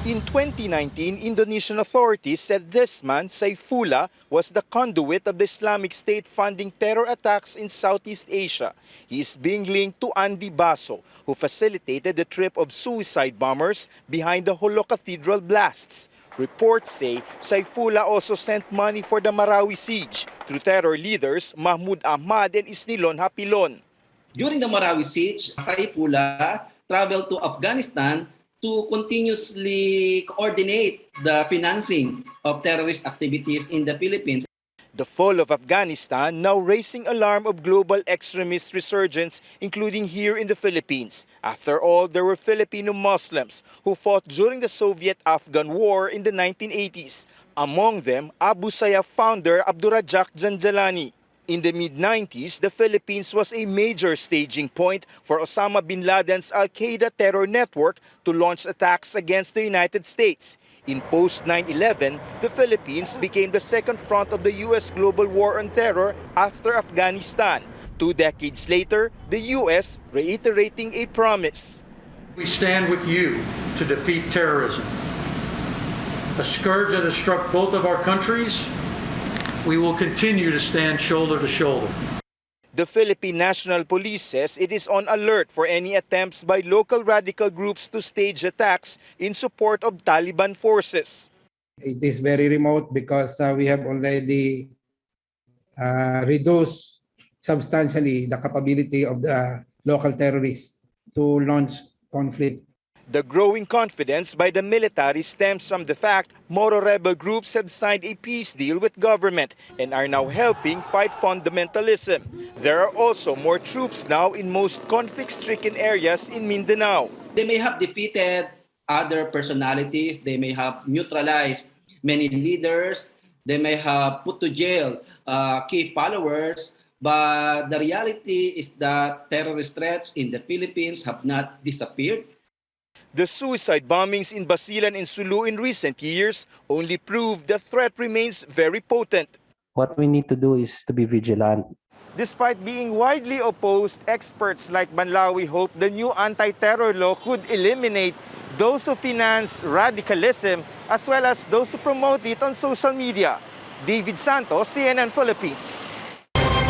In 2019, Indonesian authorities said this man, Saifullah, was the conduit of the Islamic State funding terror attacks in Southeast Asia. He is being linked to Andy Baso, who facilitated the trip of suicide bombers behind the Holo Cathedral blasts. Reports say Saifullah also sent money for the Marawi siege through terror leaders Mahmoud Ahmad and Isnilon Hapilon. During the Marawi siege, Saifullah traveled to Afghanistan to continuously coordinate the financing of terrorist activities in the Philippines. The fall of Afghanistan now raising alarm of global extremist resurgence, including here in the Philippines. After all, there were Filipino Muslims who fought during the Soviet-Afghan War in the 1980s. Among them, Abu Sayyaf founder Abdurrajak Janjalani. In the mid-90s, the Philippines was a major staging point for Osama bin Laden's Al-Qaeda terror network to launch attacks against the United States. In post-9/11, the Philippines became the second front of the U.S. global war on terror after Afghanistan. 2 decades later, the U.S. reiterating a promise. We stand with you to defeat terrorism. A scourge that has struck both of our countries. We will continue to stand shoulder to shoulder. The Philippine National Police says it is on alert for any attempts by local radical groups to stage attacks in support of Taliban forces. It is very remote because we have already reduced substantially the capability of the local terrorists to launch conflict. The growing confidence by the military stems from the fact Moro rebel groups have signed a peace deal with government and are now helping fight fundamentalism. There are also more troops now in most conflict-stricken areas in Mindanao. They may have defeated other personalities, they may have neutralized many leaders, they may have put to jail key followers, but the reality is that terrorist threats in the Philippines have not disappeared. The suicide bombings in Basilan and Sulu in recent years only prove the threat remains very potent. What we need to do is to be vigilant. Despite being widely opposed, experts like Banlawi hope the new anti-terror law could eliminate those who finance radicalism as well as those who promote it on social media. David Santos, CNN Philippines.